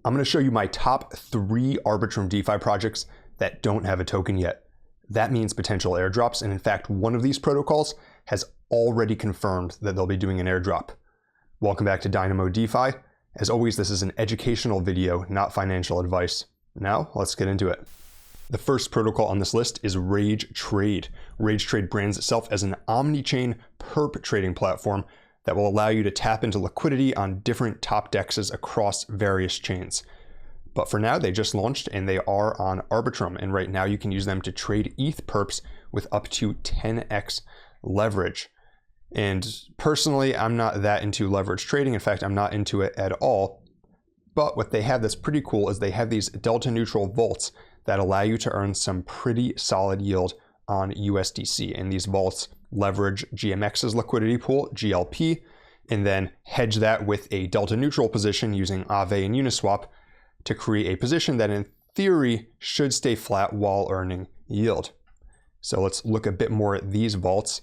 I'm going to show you my top 3 Arbitrum DeFi projects that don't have a token yet. That means potential airdrops, and in fact, one of these protocols has already confirmed that they'll be doing an airdrop. Welcome back to Dynamo DeFi. As always, this is an educational video, not financial advice. Now, let's get into it. The first protocol on this list is Rage Trade. Rage Trade brands itself as an omni-chain perp trading platform that will allow you to tap into liquidity on different top dexes across various chains. But for now, they just launched and they are on Arbitrum, and right now you can use them to trade ETH perps with up to 10x leverage. And personally, I'm not that into leverage trading. In fact, I'm not into it at all. But what they have that's pretty cool is they have these delta neutral vaults that allow you to earn some pretty solid yield on USDC. And these vaults leverage GMX's liquidity pool, GLP, and then hedge that with a delta neutral position using Aave and Uniswap to create a position that in theory should stay flat while earning yield. So let's look a bit more at these vaults.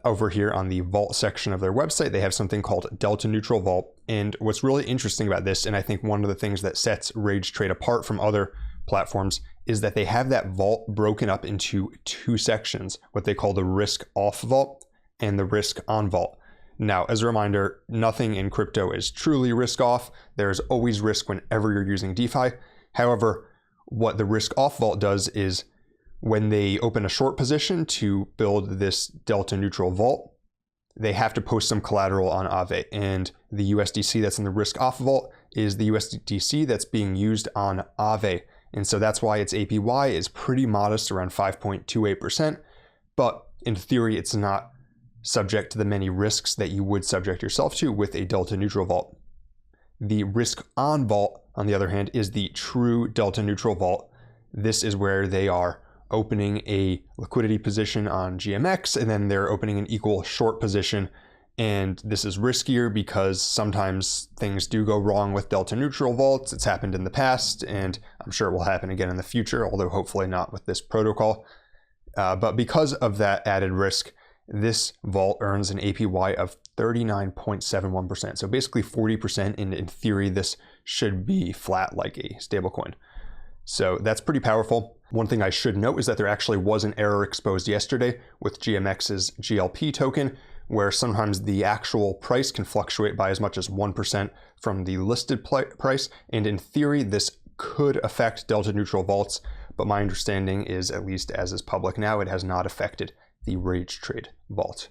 Over here on the vault section of their website, they have something called Delta Neutral Vault. And what's really interesting about this, and I think one of the things that sets Rage Trade apart from other platforms, is that they have that vault broken up into 2 sections, what they call the risk off vault and the risk on vault. Now, as a reminder, nothing in crypto is truly risk off. There's always risk whenever you're using DeFi. However, what the risk off vault does is when they open a short position to build this delta neutral vault, they have to post some collateral on Aave, and the USDC that's in the risk off vault is the USDC that's being used on Aave. And so that's why its APY is pretty modest, around 5.28%, but in theory, it's not subject to the many risks that you would subject yourself to with a delta neutral vault. The risk on vault, on the other hand, is the true delta neutral vault. This is where they are opening a liquidity position on GMX, and then they're opening an equal short position. And this is riskier because sometimes things do go wrong with delta neutral vaults. It's happened in the past, and I'm sure it will happen again in the future, although hopefully not with this protocol. But because of that added risk, this vault earns an APY of 39.71%. So basically 40%, and in theory, this should be flat like a stablecoin. So that's pretty powerful. One thing I should note is that there actually was an error exposed yesterday with GMX's GLP token, where sometimes the actual price can fluctuate by as much as 1% from the listed price. And in theory, this could affect delta neutral vaults, but my understanding is, at least as is public now, it has not affected the Rage Trade vault.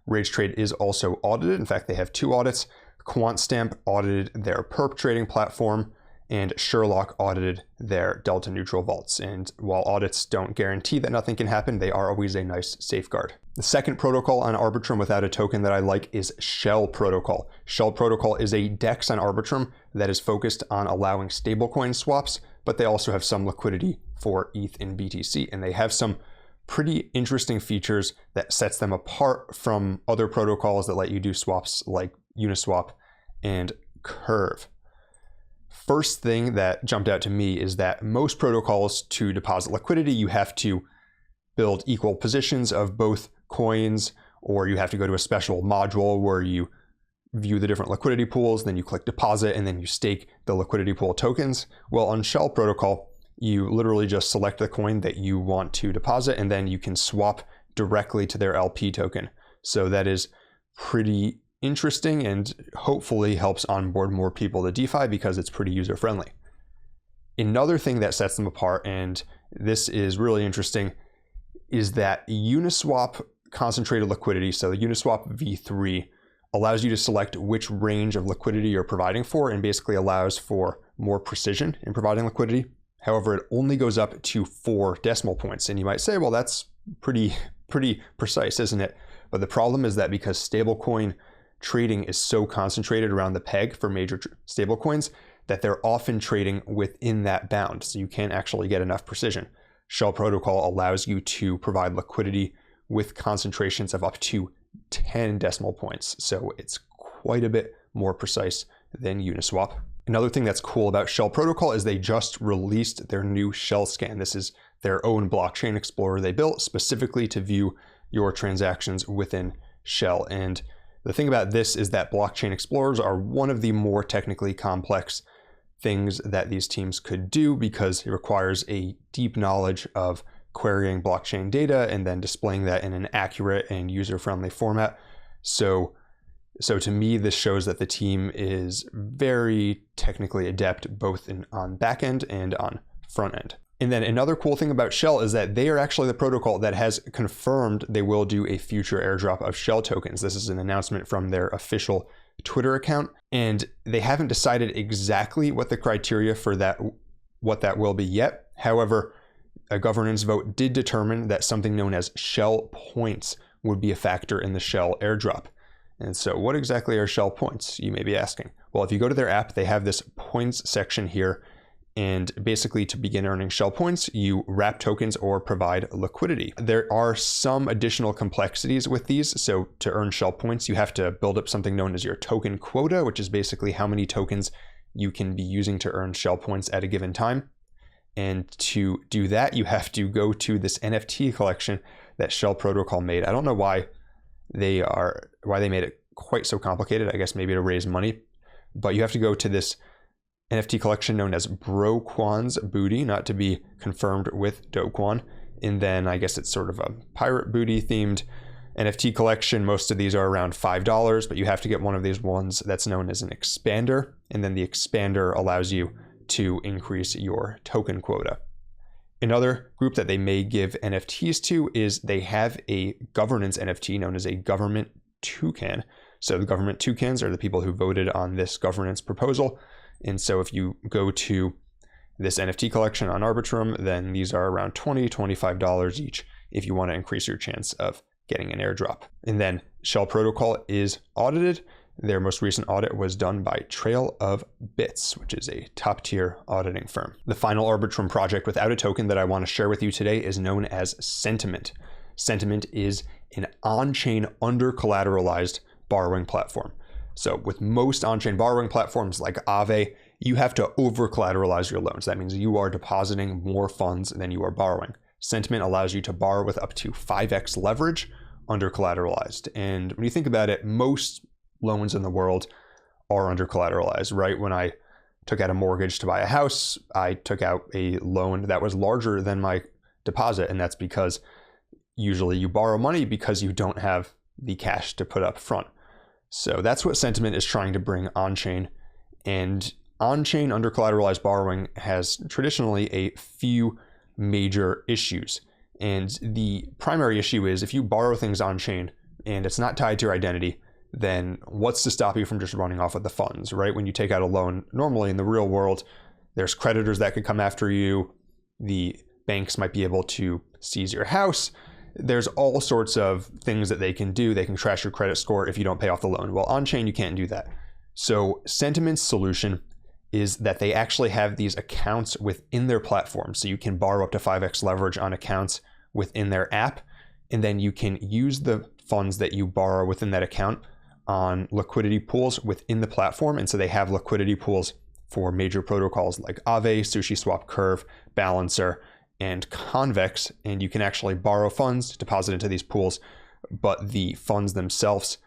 Rage Trade is also audited. In fact, they have 2 audits. QuantStamp audited their perp trading platform, and Sherlock audited their delta neutral vaults. And while audits don't guarantee that nothing can happen, they are always a nice safeguard. The second protocol on Arbitrum without a token that I like is Shell Protocol. Shell Protocol is a DEX on Arbitrum that is focused on allowing stablecoin swaps, but they also have some liquidity for ETH and BTC, and they have some pretty interesting features that sets them apart from other protocols that let you do swaps like Uniswap and Curve. First thing that jumped out to me is that most protocols, to deposit liquidity, you have to build equal positions of both coins, or you have to go to a special module where you view the different liquidity pools, then you click deposit, and then you stake the liquidity pool tokens. Well, on Shell Protocol, you literally just select the coin that you want to deposit, and then you can swap directly to their LP token. So that is pretty interesting and hopefully helps onboard more people to DeFi because it's pretty user-friendly. Another thing that sets them apart, and this is really interesting, is that Uniswap concentrated liquidity, so Uniswap v3, allows you to select which range of liquidity you're providing for, and basically allows for more precision in providing liquidity. However, it only goes up to 4 decimal points. And you might say, well, that's pretty precise, isn't it? But the problem is that because stablecoin trading is so concentrated around the peg for major stablecoins, that they're often trading within that bound. So you can't actually get enough precision. Shell Protocol allows you to provide liquidity with concentrations of up to 10 decimal points. So it's quite a bit more precise than Uniswap. Another thing that's cool about Shell Protocol is they just released their new Shell Scan. This is their own blockchain explorer they built specifically to view your transactions within Shell. And the thing about this is that blockchain explorers are one of the more technically complex things that these teams could do because it requires a deep knowledge of querying blockchain data and then displaying that in an accurate and user-friendly format. So to me, this shows that the team is very technically adept both on back end and on front end. And then another cool thing about Shell is that they are actually the protocol that has confirmed they will do a future airdrop of Shell tokens. This is an announcement from their official Twitter account, and they haven't decided exactly what the criteria for what that will be yet. However, a governance vote did determine that something known as Shell points would be a factor in the Shell airdrop. And so what exactly are Shell points, you may be asking? Well, if you go to their app, they have this points section here. And basically, to begin earning Shell points, you wrap tokens or provide liquidity. There are some additional complexities with these. So to earn Shell points, you have to build up something known as your token quota, which is basically how many tokens you can be using to earn Shell points at a given time. And to do that, you have to go to this NFT collection that Shell Protocol made. I don't know why they made it quite so complicated. I guess maybe to raise money, but you have to go to this NFT collection known as Bro Kwan's Booty, not to be confirmed with Do Kwan. And then I guess it's sort of a pirate booty themed NFT collection. Most of these are around $5, but you have to get one of these ones that's known as an expander. And then the expander allows you to increase your token quota. Another group that they may give NFTs to is they have a governance NFT known as a government toucan. So the government toucans are the people who voted on this governance proposal. And so if you go to this NFT collection on Arbitrum, then these are around $20, $25 each if you want to increase your chance of getting an airdrop. And then Shell Protocol is audited. Their most recent audit was done by Trail of Bits, which is a top-tier auditing firm. The final Arbitrum project without a token that I want to share with you today is known as Sentiment. Sentiment is an on-chain under-collateralized borrowing platform. So with most on-chain borrowing platforms like Aave, you have to over-collateralize your loans. That means you are depositing more funds than you are borrowing. Sentiment allows you to borrow with up to 5x leverage under-collateralized. And when you think about it, most loans in the world are under-collateralized, right? When I took out a mortgage to buy a house, I took out a loan that was larger than my deposit. And that's because usually you borrow money because you don't have the cash to put up front. So that's what Sentiment is trying to bring on-chain. And on-chain under-collateralized borrowing has traditionally a few major issues. And the primary issue is if you borrow things on-chain and it's not tied to your identity, then what's to stop you from just running off with the funds, right? When you take out a loan, normally in the real world, there's creditors that could come after you. The banks might be able to seize your house. There's all sorts of things that they can do. They can trash your credit score if you don't pay off the loan. Well, on-chain, you can't do that. So Sentiment's solution is that they actually have these accounts within their platform. So you can borrow up to 5x leverage on accounts within their app. And then you can use the funds that you borrow within that account on liquidity pools within the platform. And so they have liquidity pools for major protocols like Aave, SushiSwap, Curve, Balancer, and Convex. And you can actually borrow funds, deposit into these pools, but the funds themselves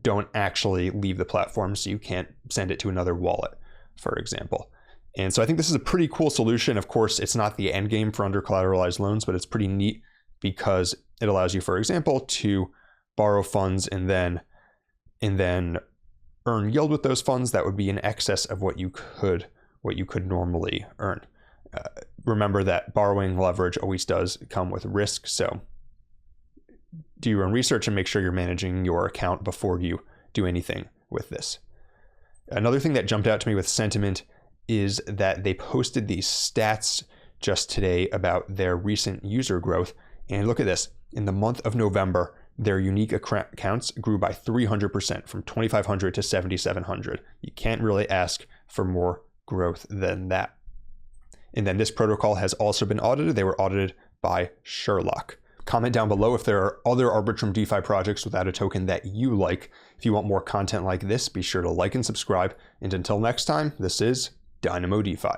don't actually leave the platform. So you can't send it to another wallet, for example. And so I think this is a pretty cool solution. Of course, it's not the end game for under collateralized loans, but it's pretty neat because it allows you, for example, to borrow funds and then earn yield with those funds that would be in excess of what you could normally earn. Remember that borrowing leverage always does come with risk. So do your own research and make sure you're managing your account before you do anything with this. Another thing that jumped out to me with Sentiment is that they posted these stats just today about their recent user growth. And look at this. In the month of November, their unique accounts grew by 300% from 2,500 to 7,700. You can't really ask for more growth than that. And then this protocol has also been audited. They were audited by Sherlock. Comment down below if there are other Arbitrum DeFi projects without a token that you like. If you want more content like this, be sure to like and subscribe. And until next time, this is Dynamo DeFi.